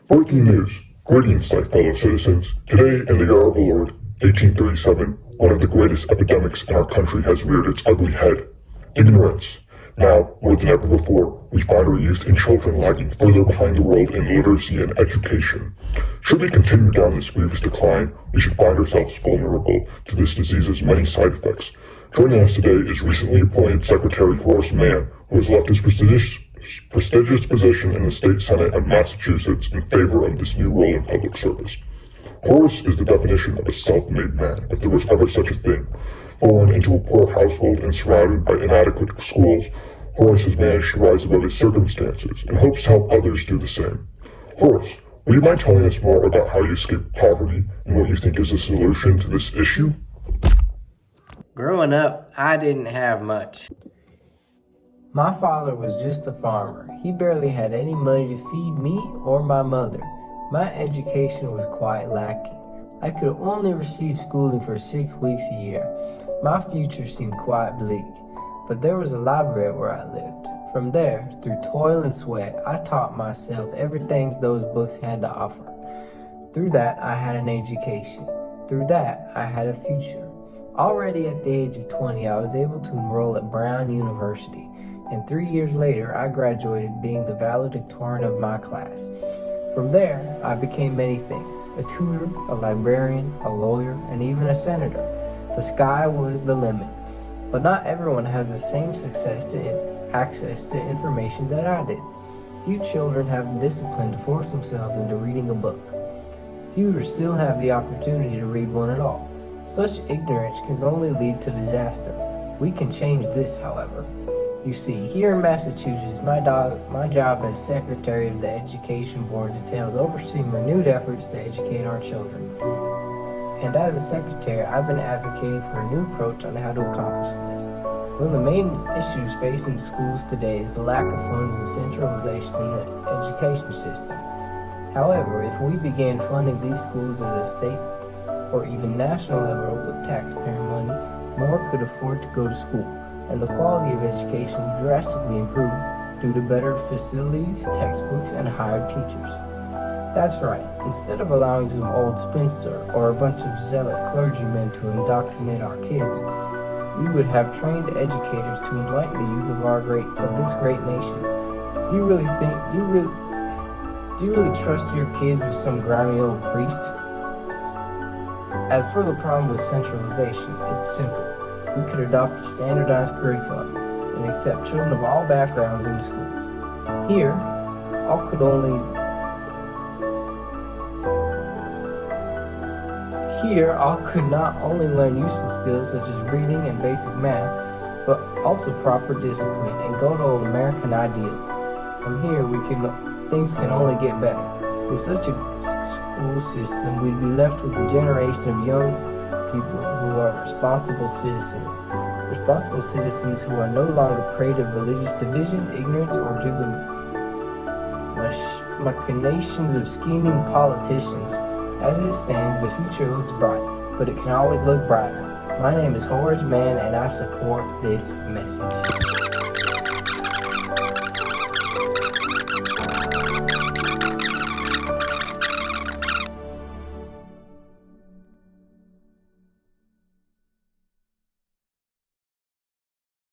Breaking news. Greetings, my fellow citizens. Today, in the year of the Lord, 1837, one of the greatest epidemics in our country has reared its ugly head. Ignorance. Now, more than ever before, we find our youth and children lagging further behind the world in literacy and education. Should we continue down this grievous decline, we should find ourselves vulnerable to this disease's many side effects. Joining us today is recently appointed Secretary Horace Mann, who has left his prestigious position in the state senate of Massachusetts in favor of this new role in public service. Horace is the definition of a self-made man, if there was ever such a thing. Born into a poor household and surrounded by inadequate schools, Horace has managed to rise above his circumstances and hopes to help others do the same. Horace, would you mind telling us more about how you escaped poverty and what you think is the solution to this issue? Growing up, I didn't have much. My father was just a farmer. He barely had any money to feed me or my mother. My education was quite lacking. I could only receive schooling for 6 weeks a year. My future seemed quite bleak, but there was a library where I lived. From there, through toil and sweat, I taught myself everything those books had to offer. Through that, I had an education. Through that, I had a future. Already at the age of 20, I was able to enroll at Brown University, and 3 years later, I graduated being the valedictorian of my class. From there, I became many things: a tutor, a librarian, a lawyer, and even a senator. The sky was the limit. But not everyone has the same success and access to information that I did. Few children have the discipline to force themselves into reading a book. Fewer still have the opportunity to read one at all. Such ignorance can only lead to disaster. We can change this, however. You see, here in Massachusetts, my job as Secretary of the Education Board entails overseeing renewed efforts to educate our children. And as a secretary, I've been advocating for a new approach on how to accomplish this. One of the main issues facing schools today is the lack of funds and centralization in the education system. However, if we began funding these schools at a state or even national level with taxpayer money, more could afford to go to school, and the quality of education would drastically improve due to better facilities, textbooks, and hired teachers. That's right, instead of allowing some old spinster or a bunch of zealot clergymen to indoctrinate our kids, we would have trained educators to enlighten the youth of this great nation. Do you really trust your kids with some grimy old priest? As for the problem with centralization, it's simple. We could adopt a standardized curriculum and accept children of all backgrounds in schools. Here, all could not only learn useful skills such as reading and basic math, but also proper discipline and good old American ideals. From here, things can only get better. With such a school system, we'd be left with a generation of young people who are responsible citizens who are no longer prey to religious division, ignorance, or to the machinations of scheming politicians. As it stands, the future looks bright, but it can always look brighter. My name is Horace Mann, and I support this message.